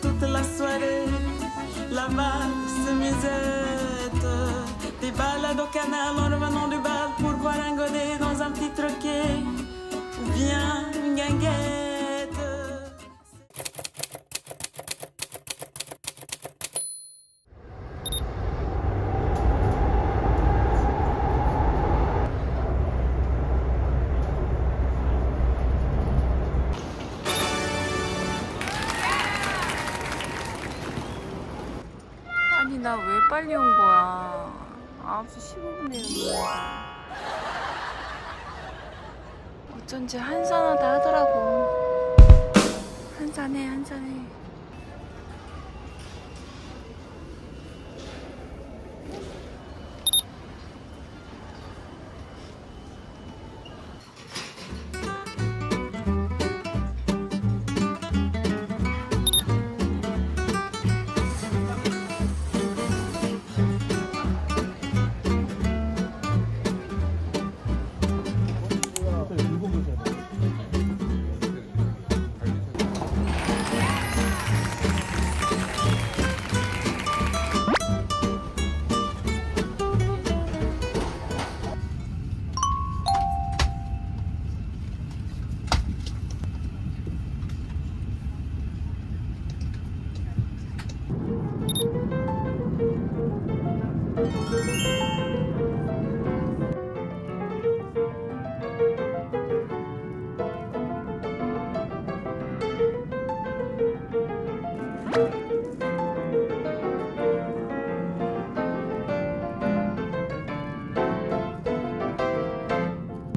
toute la soirée. La valse musette, des balades au canal en revenant du bal pour boire un godet dans un petit troquet ou bien une guinguette. 아니 나 왜 빨리 온 거야? 9시 15분에 온 거야. 어쩐지 한산하다 하더라고. 한산해 한산해.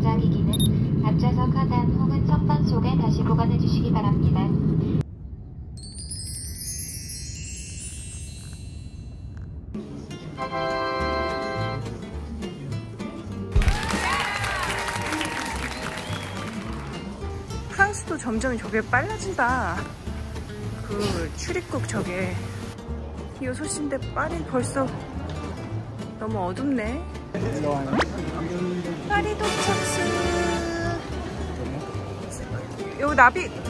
전자기기는 앞좌석 하단 혹은 선반 속에 다시 보관해 주시기 바랍니다. 프랑스도 점점 저게 빨라진다. 그 출입국 저게 6시인데 파리 벌써 너무 어둡네. 파리 도착스. 여기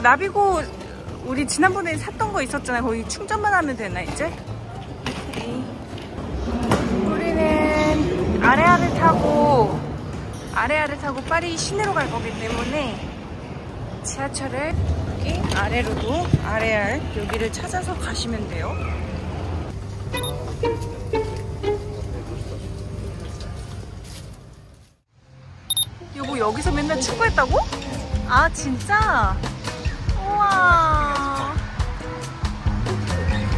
나비고 우리 지난번에 샀던 거 있었잖아요. 거기 충전만 하면 되나 이제? 오케이. 우리는 아레아를 타고 파리 시내로 갈 거기 때문에 지하철을 여기 아래로도 아레알 여기를 찾아서 가시면 돼요. 여보 여기서 맨날 축구했다고? 아 진짜? 우와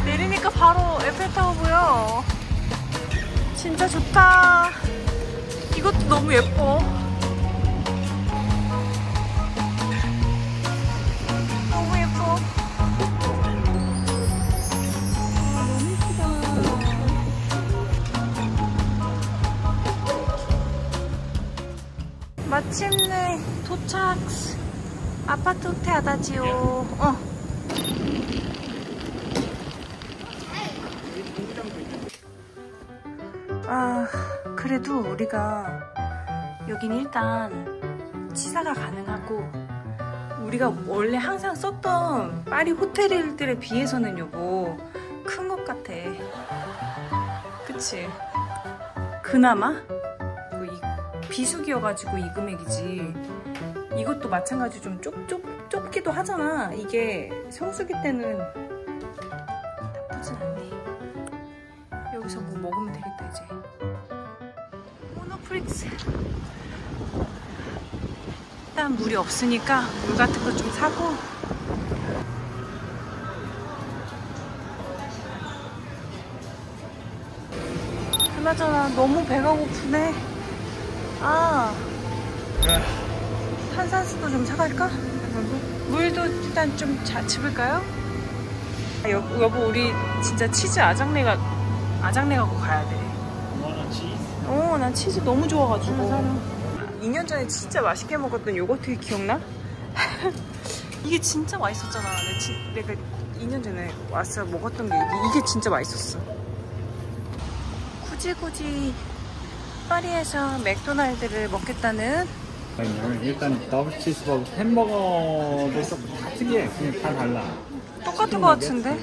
내리니까 바로 에펠타워 보여. 진짜 좋다. 이것도 너무 예뻐. 너무 예뻐. 너무 예쁘다. 마침내 도착. 아파트 호텔 아다지오. 아 그래도 우리가 여긴 일단 치사가 가능하고 우리가 원래 항상 썼던 파리 호텔들에 비해서는 요거 큰 것 같아. 그치? 그나마? 비수기여가지고 이 금액이지. 이것도 마찬가지로 좀 좁기도 하잖아. 이게 성수기 때는 나쁘진 않네. 여기서 뭐 먹으면 되겠다 이제. 모노프릭스. 일단 물이 없으니까 물 같은 거 좀 사고. 그나저나 너무 배가 고프네. 아 탄산수도 좀 사갈까? 물도 일단 좀 집을까요? 여보 우리 진짜 치즈 아장레 갖고 가야 돼. 난 치즈 너무 좋아가지고. 2년 전에 진짜 맛있게 먹었던 요거트 기억나? 이게 진짜 맛있었잖아. 내가 2년 전에 와서 먹었던 게 이게 진짜 맛있었어. 굳이 파리에서 맥도날드를 먹겠다는. 일단 더블 치즈버거 햄버거도 특이해. 그냥 다 달라. 똑같은 거 같은데?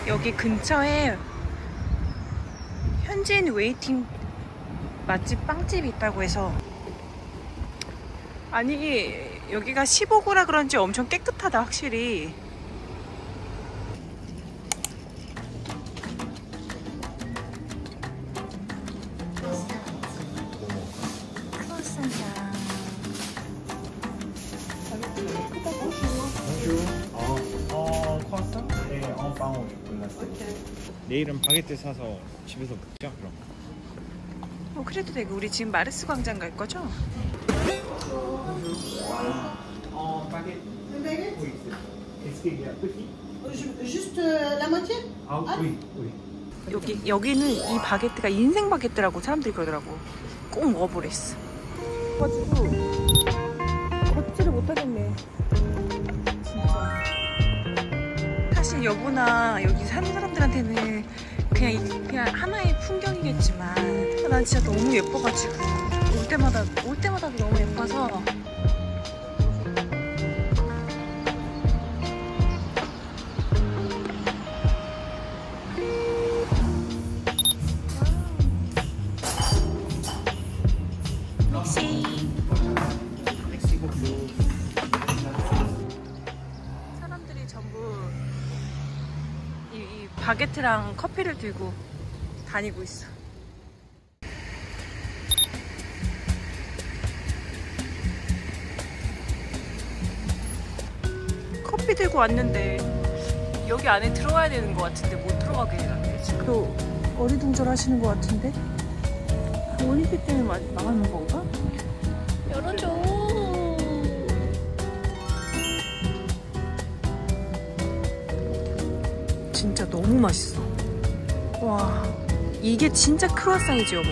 여기 근처에 현지인 웨이팅 맛집 빵집이 있다고 해서, 아니 여기가 15구라 그런지 엄청 깨끗하다 확실히. 내일은 바게트 사서 집에서 먹자 그럼. 그래도 되고. 우리 지금 마르스 광장 갈 거죠? 여기는 이 바게트가 인생 바게트라고 사람들이 그러더라고. 꼭 먹어보랬어. 가지고 걷지를 못하겠네 진짜. 사실 여보나 여기 사는 사람들한테는 그냥 하나의 풍경이겠지만, 난 진짜 너무 예뻐가지고 올 때마다 너무 예뻐서. 사람들이 전부 이 바게트랑 커피를 들고 다니고 있어. 커피 들고 왔는데 여기 안에 들어와야 되는 것 같은데 못 들어가게 해놨네. 지금 어리둥절 하시는 것 같은데? 올림픽 때문에 망하는 건가? 열어줘. 진짜 너무 맛있어. 와, 이게 진짜 크루아상이지 여보.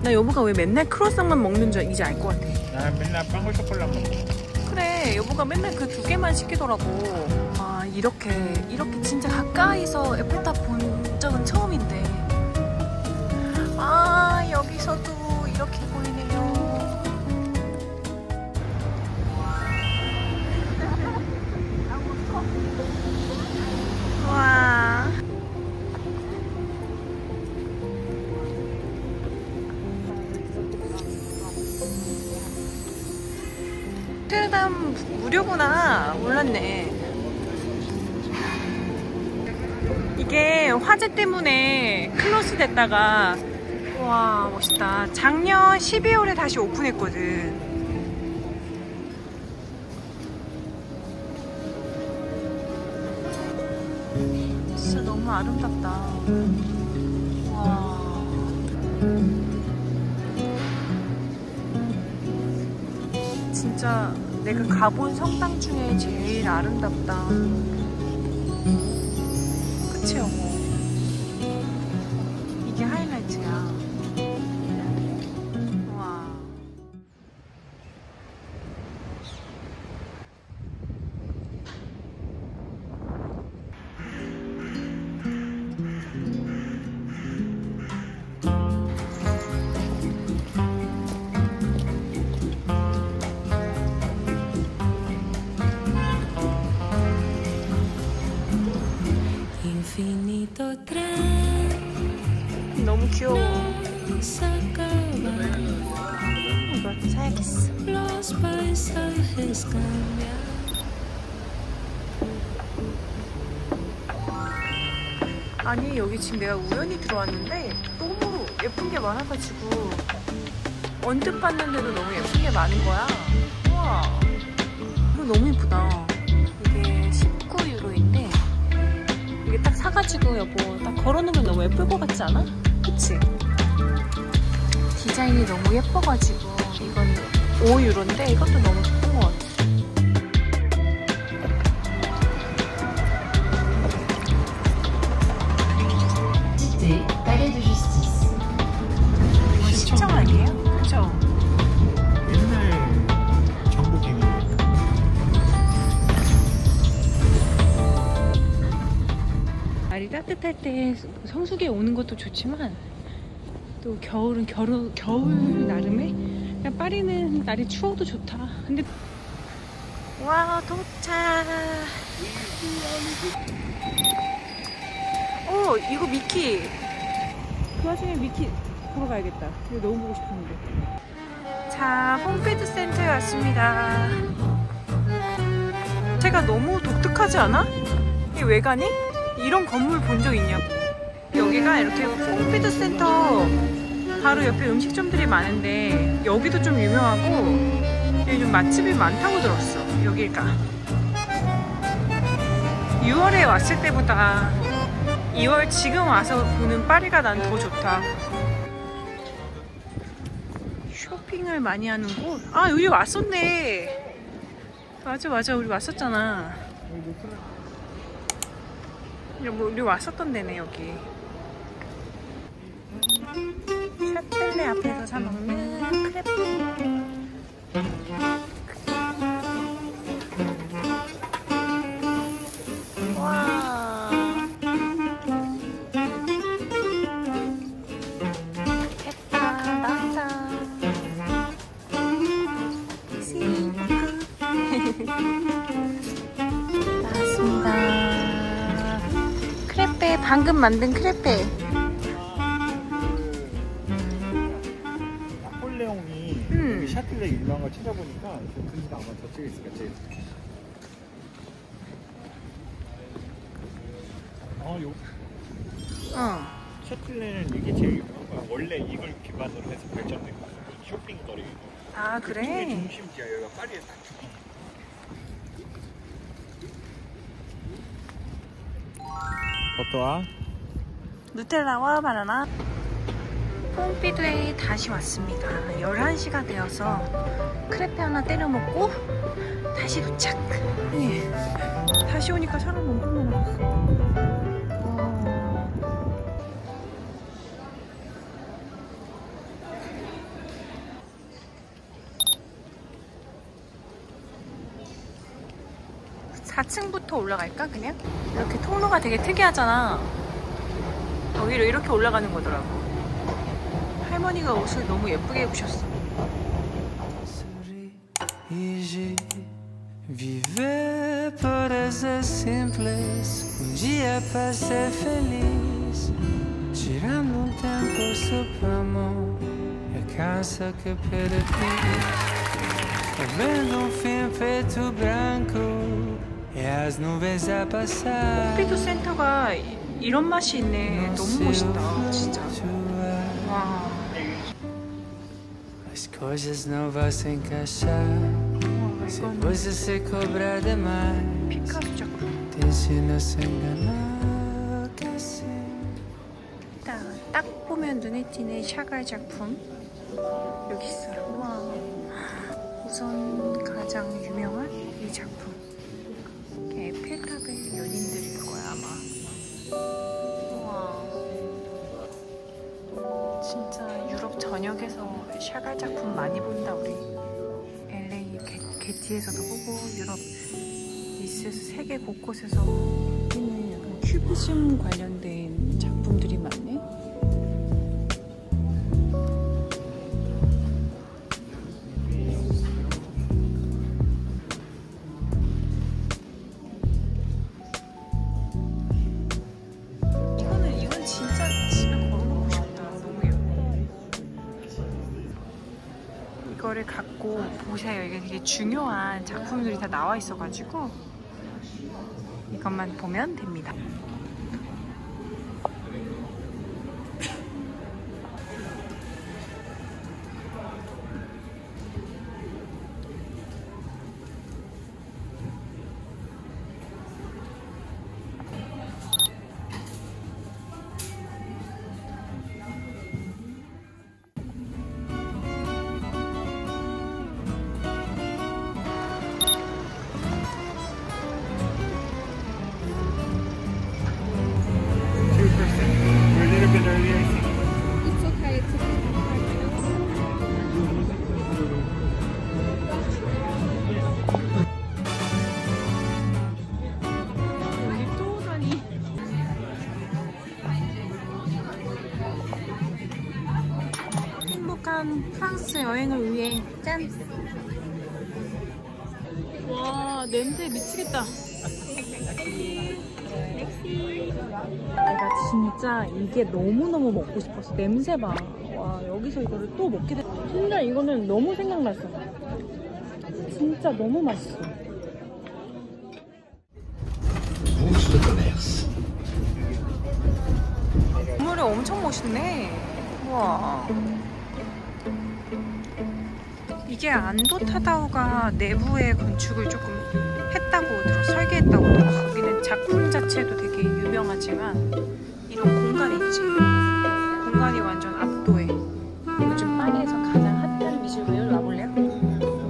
나 여보가 왜 맨날 크루아상만 먹는 줄 이제 알 것 같아. 나 맨날 빵과 초콜릿만 먹어. 그래, 여보가 맨날 그 2개만 시키더라고. 아, 이렇게 진짜 가까이서 에펠탑 본 적은 처음인데. 아, 여기서도 이렇게 보이네요. 와. 테르담 무료구나. 몰랐네. 이게 화재 때문에 클로스 됐다가, 와 멋있다. 작년 12월에 다시 오픈했거든. 진짜 너무 아름답다. 와. 진짜 내가 가본 성당 중에 제일 아름답다. 그치 여보? 이게 하이라이트야. 와. 너무 귀여워. 이거 사야겠어. 아니 여기 지금 내가 우연히 들어왔는데 너무 예쁜 게 많아가지고 언뜻 봤는데도 너무 예쁜 게 많은 거야. 우와, 이거 너무 예쁘다. 이게 19유로인데 이게 딱 사가지고 여보 딱 걸어놓으면 너무 예쁠 것 같지 않아? 그치? 디자인이 너무 예뻐가지고 이건 5유로인데 이것도 너무 예쁜 것 같아. 이거 시청할게요. 그쵸? 옛날 정부 개미. 날이 따뜻할 때 성수기에 오는 것도 좋지만 또 겨울은 겨울 나름에 그냥 파리는 날이 추워도 좋다. 근데 와 도착. 오 이거 미키. 그 와중에 미키 보러 가야겠다. 이거 너무 보고 싶었는데. 자 폼피드 센터에 왔습니다. 제가 너무 독특하지 않아? 이게 왜 가니? 이런 건물 본 적 있냐고. 여기가 이렇게 폼피드 센터 바로 옆에 음식점들이 많은데 여기도 좀 유명하고 여기 좀 맛집이 많다고 들었어. 여기가 6월에 왔을 때보다 2월 지금 와서 보는 파리가 난 더 좋다. 쇼핑을 많이 하는 곳? 아 여기 왔었네. 맞아 우리 왔었잖아. 우리 왔었던 데네 여기. 샤텔레 앞에서 사 먹는 크레페. 와. 됐다 나왔다. 나왔습니다. 크레페 방금 만든 크레페. 나폴레옹이 샤틀레 유명한 걸 찾아보니까 그 근처 아마 저쪽에 있을까? 샤틀레는 이게 제일 유명한 거야. 원래 이걸 기반으로 해서 발전된 거야. 쇼핑거리. 아 그래? 중심지야. 여기가 파리에 딱 중심. 어떠와? 누텔라와 바나나. 폼피두에 다시 왔습니다. 11시가 되어서 크레페 하나 때려 먹고 다시 도착. 네. 다시 오니까 사람 엄청 많았어. (4층부터) 올라갈까 그냥? 이렇게 통로가 되게 특이하잖아. 여기로 이렇게 올라가는 거더라고. 할머니가 옷을 너무 예쁘게 입으셨어. Viver por ser simples, dia para ser feliz, tirando tempo supremo, cansa que perdi, vendo fim preto branco e as nuvens a passar. 폼피두 센터가 이런 맛이 있네. 너무 멋있다 진짜. 와. As coisas não vão se encaixar. Se você se cobrar demais, 피카소 작품. te ensina a se enganar que sim. 딱 보면 눈에 띄는 샤갈 작품 여기 있어요. 와. 우선 가장 유명한 이 작품. 에펠탑의 연인들일 거야 아마. 우와. 진짜 유럽 전역에서 샤갈 작품 많이 본다 우리. LA 게티에서도 보고 유럽 니스에서 세계 곳곳에서 있는 약간 큐비즘 관련된 작품들이 많네. 이건 진짜 집에 걸어놓고 싶다. 너무 예뻐. 이거를 갖고 보세요. 이게 되게 중요한 작품들이 다 나와 있어가지고 이것만 보면 됩니다. 이번 프랑스 여행을 위해 짠! 와, 냄새 미치겠다. 내가 진짜 이게 너무너무 먹고 싶었어. 냄새 봐. 와, 여기서 이거를 또 먹게 돼. 진짜 이거는 너무 생각났어. 진짜 너무 맛있어. 건물이 엄청 멋있네. 우와. 이게 안도 타다오가 내부의 건축을 조금 했다고 설계했다고 들었어. 여기는 작품 자체도 되게 유명하지만 이런 공간이 있지. 공간이 완전 압도해. 요즘 파리에서 가장 핫한 미술관. 여기 와볼래요?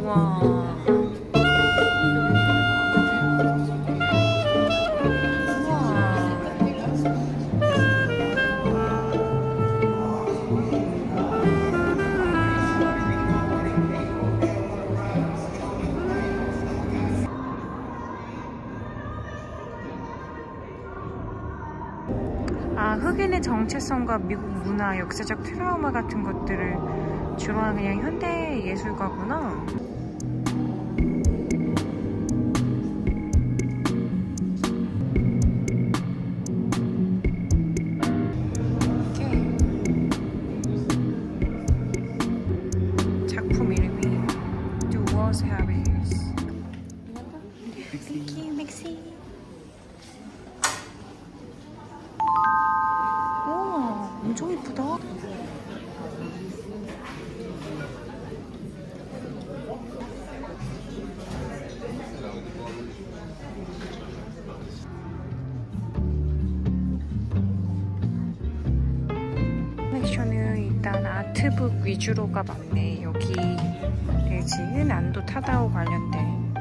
우와. 흑인의 정체성과 미국 문화, 역사적 트라우마 같은 것들을 주로 하는 그냥 현대 예술가구나. 이게 작품 이름이 The Walls Harris. Thank you, Maxi. 엄청 예쁘다. 컬렉션은 일단 아트북 위주로가 많네. 여기 지은 안도 타다오 관련된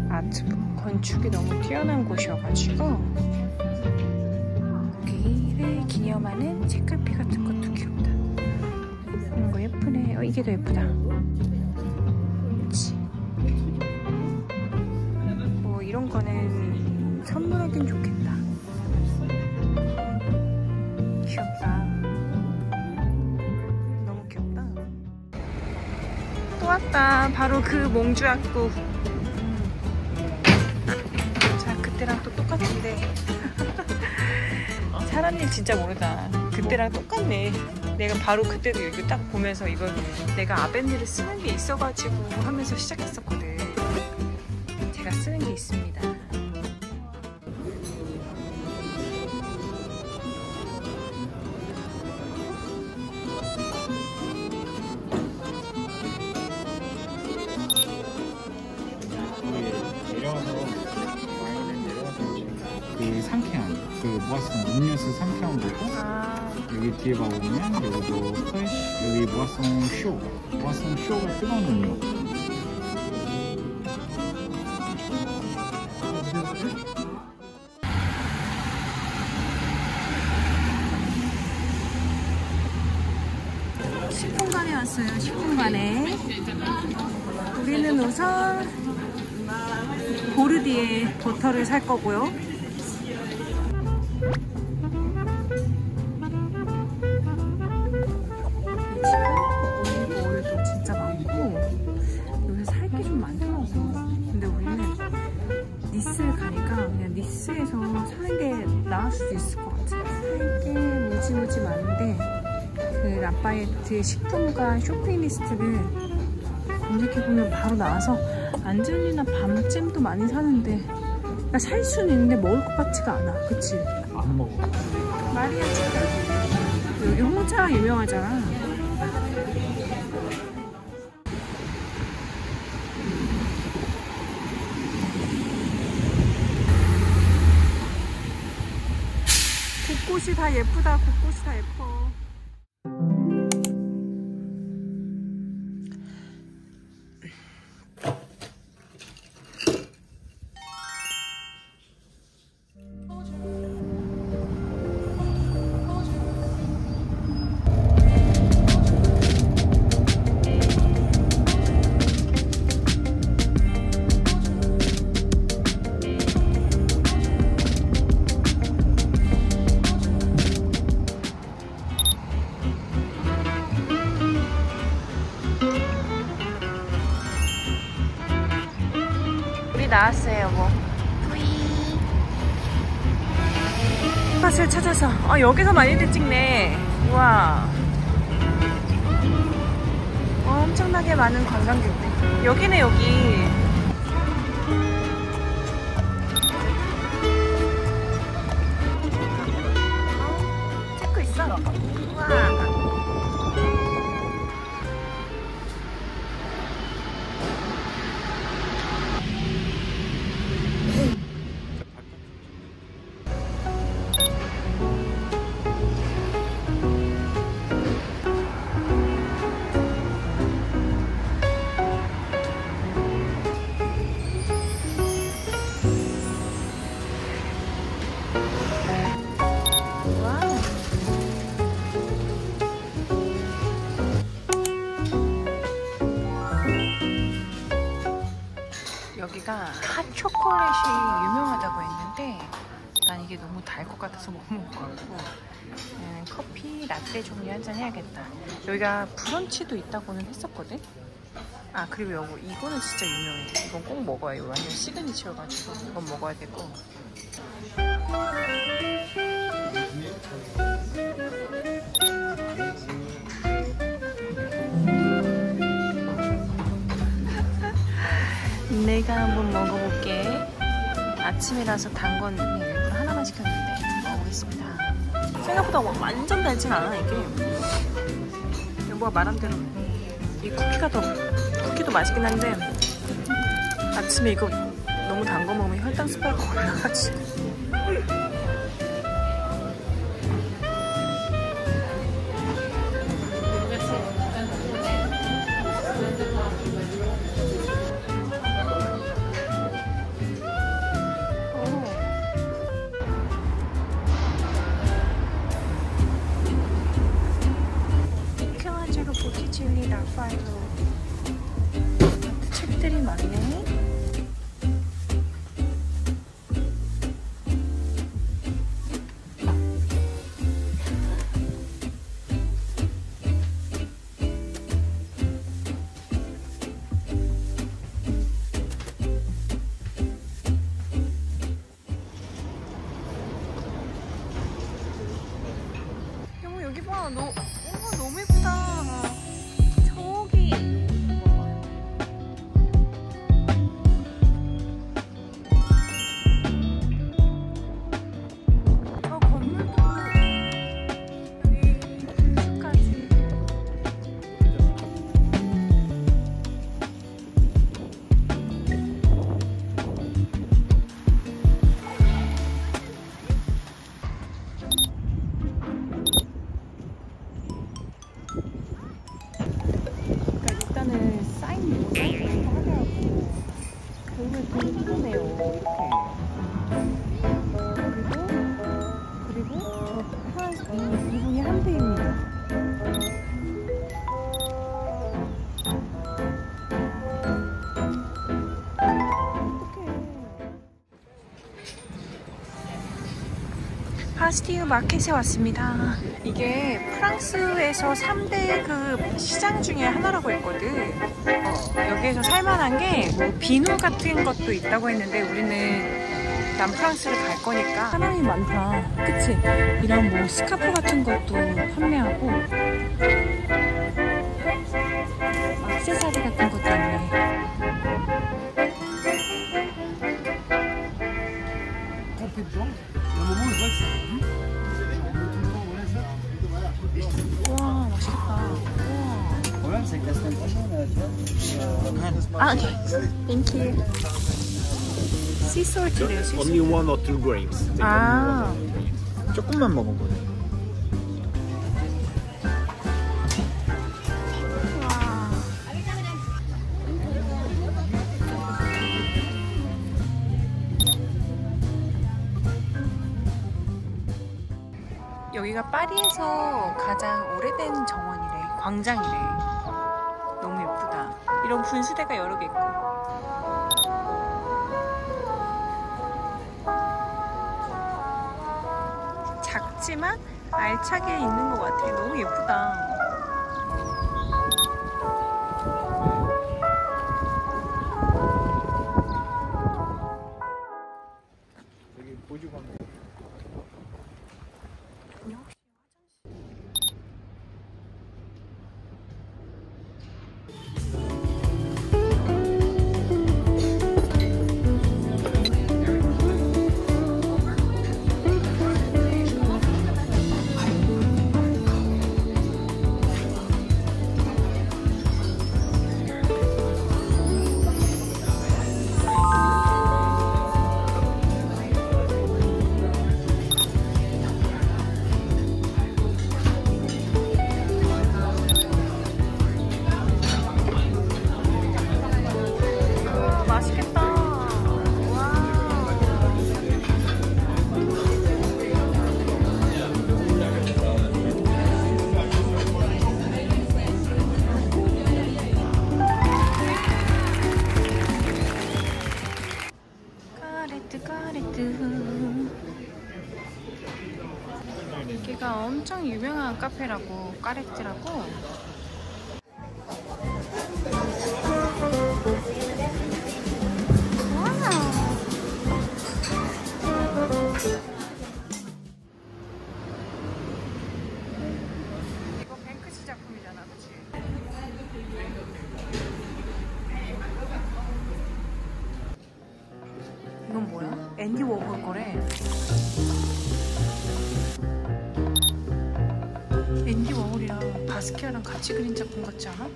아트북. 건축이 너무 뛰어난 곳이어가지고 기념하는 책갈피 같은 것도 귀엽다. 이런 거 예쁘네. 이게 더 예쁘다. 그치? 뭐 이런 거는 선물하긴 좋겠다. 귀엽다. 너무 귀엽다. 또 왔다. 바로 그 몽주악구. 자, 그때랑 또 똑같은데. 사람 일 진짜 모르다. 그때랑 똑같네. 내가 바로 그때도 이거 딱 보면서 이거 내가 아벤드를 쓰는 게 있어가지고 하면서 시작했었거든. 제가 쓰는 게 있습니다. 그 상쾌한 그 모아송 음료수 상쾌한 거고 여기 뒤에 봐보면 여기도 프레쉬 여기 모아송 쇼가 뜨거운 음료. 식품관에 왔어요. 식품관에 우리는 우선 보르디에 버터를 살 거고요. 올리브오일도 진짜 많고 여기서 살 게 좀 많더라고. 근데 우리는 니스를 가니까 그냥 니스에서 사는 게 나을 수도 있을 것 같아. 살 게 무지무지 많은데 그 라파에트 식품관 쇼핑 리스트를 검색해보면 바로 나와서 안젤리나 밤잼도 많이 사는데 나 살 수는 있는데 먹을 것 같지가 않아. 그치? 안 먹어. 마리아차 여기 홍차 유명하잖아. 곳곳이 다 예쁘다. 곳곳이 다 예뻐. 왔어요, 여보. 밭을 찾아서. 아, 여기서 많이들 찍네. 우와. 엄청나게 많은 관광객들. 여기네, 여기. 찍고 있어. 우와. 여기가 핫초콜릿이 유명하다고 했는데 난 이게 너무 달 것 같아서 못 먹을 것 같고 커피 라떼 종류 한잔 해야겠다. 여기가 브런치도 있다고는 했었거든. 아, 그리고 여보, 이거는 진짜 유명해. 이건 꼭 먹어야 해. 완전 시그니처여가지고 이건 먹어야 되고. 내가 한번 먹어볼게. 아침이라서 단 건 일부러 하나만 시켰는데 먹어보겠습니다. 생각보다 완전 달진 않아 이게. 여보가 말한 대로 이 쿠키도 맛있긴 한데 아침에 이거 너무 단 거 먹으면 혈당 스파이크가 올라가지고. 보티칠리 라파엘로 책들이 많네. 여보, 여기 봐. 너무 예쁘다. 이분이 한대입니다. 파스티유 마켓에 왔습니다. 이게 프랑스에서 3대 그 시장 중에 하나라고 했거든. 여기에서 살만한 게 뭐 비누 같은 것도 있다고 했는데 우리는 남프랑스를 갈 거니까 사람이 많다. 그치? 이런 뭐 스카프 같은 것도 판매하고 액세서리 같은 것도 있네. 우와, 맛있겠다. 우와. 아, 오케이. 땡큐. 씨솔트래요. Only 1 or 2 grams. 아, 조금만 먹어보래. 와. 여기가 파리에서 가장 오래된 정원이래. 광장이래. 너무 예쁘다. 이런 분수대가 여러 개 있고. 작지만 알차게 있는 것 같아. 너무 예쁘다. 보조관. 역시 여기가 엄청 유명한 카페라고, 까레트라고. 이거 뱅크시 작품이잖아, 그치? 이건 뭐야? 앤디 워홀 거래. 앤디 워홀이랑 바스키아랑 같이 그린 작품 같지 않아?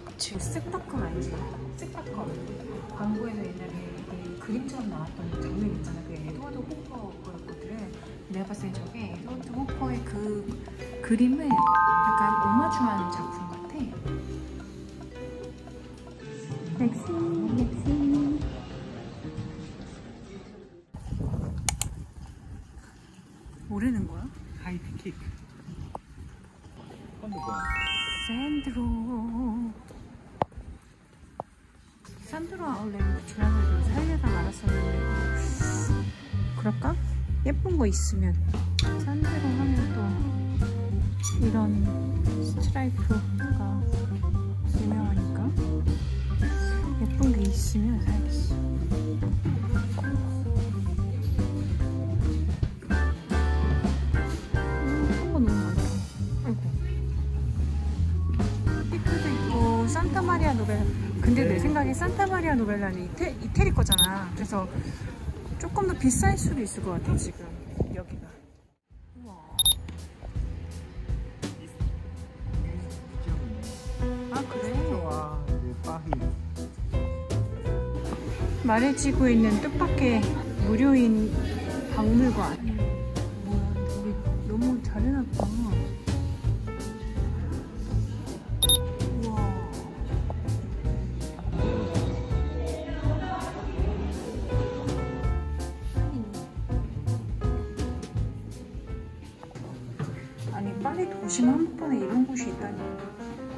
그치. 색다컴 알지? 색다컴. 광고에서 옛날에 그 그림처럼 나왔던 장면 있잖아. 그 에드워드 호퍼 거였거든. 내가 봤을 때 저게 에드워드 호퍼의 그 그림을 약간 오마주한 작품 같아. 넥시. 뭐라는 거야? 하이트 킥. 산드로 아울렛 지난번에 살려다 말았었는데 그럴까? 예쁜 거 있으면 산드로 하면 또 이런 스트라이프가 유명하니까 예쁜 게 있으면 사야겠어. 한거 너무 많다. 피크도 있고 산타마리아 노벨라. 근데 내 생각에 산타마리아 노벨라는 이태리 거잖아. 그래서 조금 더 비쌀 수도 있을 것 같아 지금 여기가. 우와. 아 그래? 말해지고 있는 뜻밖의 무료인 박물관. 뭐야, 우리 너무 잘 해놨다. 우와. 아니 파리 도심 한복판에 이런 곳이 있다니.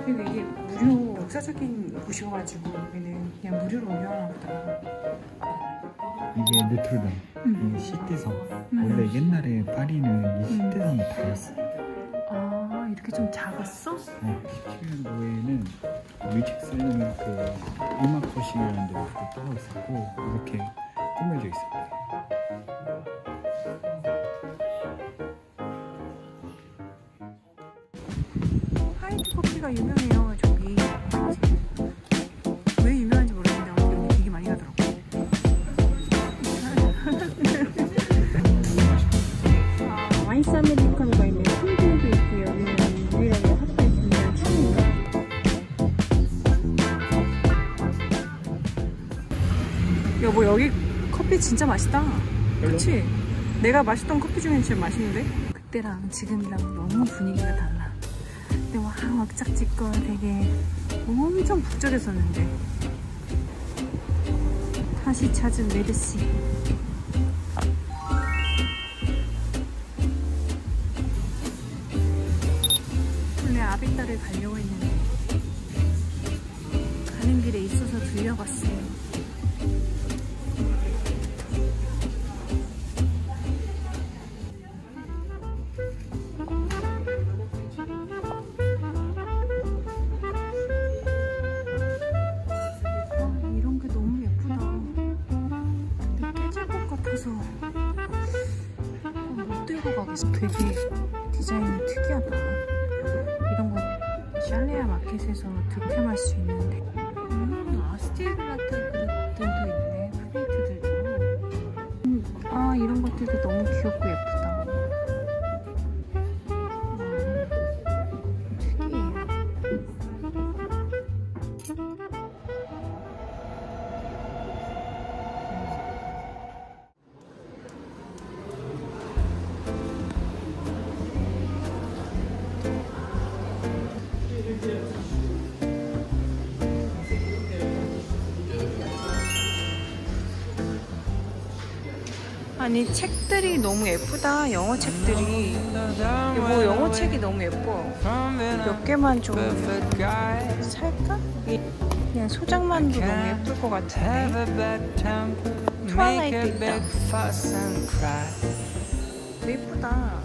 그리고 이게 무료 역사적인 곳이어가지고 여기는 그냥 무료로 운영하나 보다. 이게 노트르담, 이게 시대성. 원래 옛날에 파리는 이 시대성이 다였어. 아 이렇게 좀 작았어? 17년도에는 뮤직 셀러는 그 음악 거실이라는 데가 따로 있었고 이렇게 꾸며져 있었대. 하이트 커피가 유명해요 저기. 왜 유명한지 모르겠는데 여기 되게 많이 가더라고. 아이스 아메리카노가 있네요. 콜드도 있고요. 유일하게 핫바 있으면 추운가. 여보 여기 커피 진짜 맛있다. 그치? 내가 마셨던 커피 중엔 제일 맛있는데? 그때랑 지금이랑 너무 분위기가 달라. 근데 막 왁작 찍고 되게 엄청 북적했었는데 다시 찾은 메르시. 원래 아비타를 가려고 했는데 가는 길에 있어서 들려봤어요. 이런 게 너무 예쁘다. 근데 깨질 것 같아서 슈퍼 가게에서 되게 디자인이 특이하다. 이런 거 샬레아 마켓에서 득템할 수 있는데. 아스티에르 같은 그릇들도 있네. 플레이트들도. 아, 이런 것들도 너무 귀엽고 예쁘다. 특이해요. 아니, 책들이 너무 예쁘다. 영어 책들이. 뭐 영어 책이 너무 예뻐. 몇 개만 좀 살까? 그냥 소장만도 너무 예쁠 것 같은데. 트와일라이트 있다. 되게 예쁘다.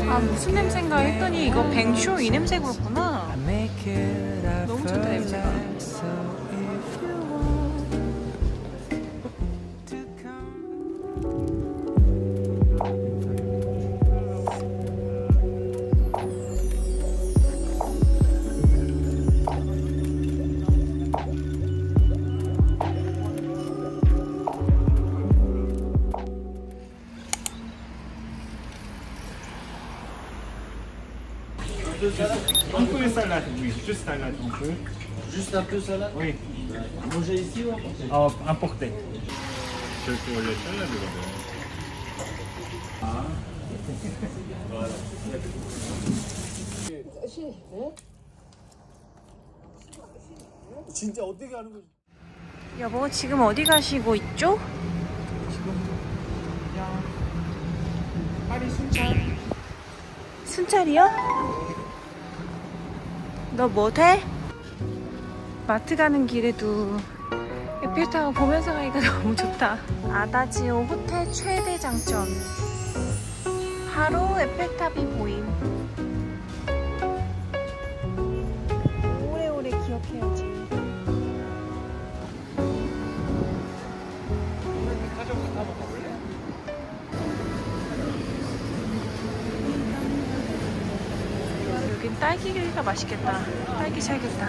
아, 무슨 냄새인가 했더니 이거 뱅쇼 이 냄새 그렇구나. 너무 좋다, 냄새가. Un peu salade, oui, juste salade, un peu. Juste un peu salade. Oui. Manger ici ou emporter? Importé. C'est pour les salades, Ah. 진짜 어떻게 하는 거지? 여보, 지금 어디 가시고 있죠? 그냥 파리 순찰. 순찰이요? 너 뭐 돼? 마트 가는 길에도 에펠타워 보면서 가니까 너무 좋다. 아다지오 호텔 최대 장점. 바로 에펠탑이 보임. 오래오래 기억해야지. 가져가서 한번 가볼래? 여긴 딸기가 맛있겠다. 딸기 살겠다.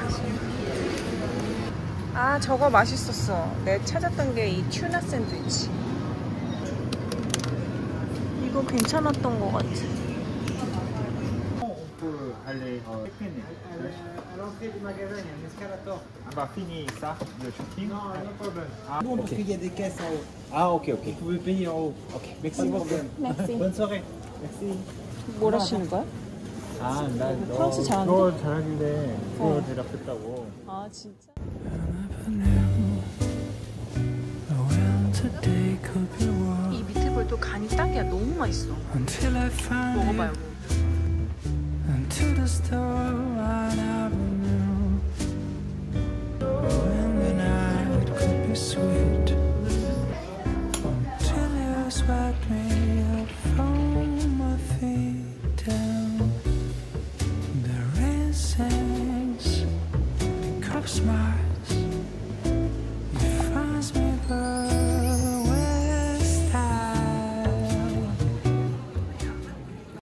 아, 저거 맛있었어. 내가 찾았던 게 이 튜나 샌드위치. 이거 괜찮았던 것 같아. On peut aller On va finir ça, le shopping. Non, no problème. Non, parce qu'il y a des caisses en haut. Ah, ok, ok. Vous pouvez payer en haut. Ok, Pas merci de beaucoup. problème. Merci. Bonne soirée. Merci. 뭘 하시는 거야? 아, 나 프랑스 잘하는데? 너 잘하는데 그거 대답했다고. 아, 진짜? 이 미트볼도 간이 딱이야. 너무 맛있어. 먹어봐요. Until the store right avenue, when the night could be sweet, until you swept me up from my feet down. The rain sings, the cup smiles.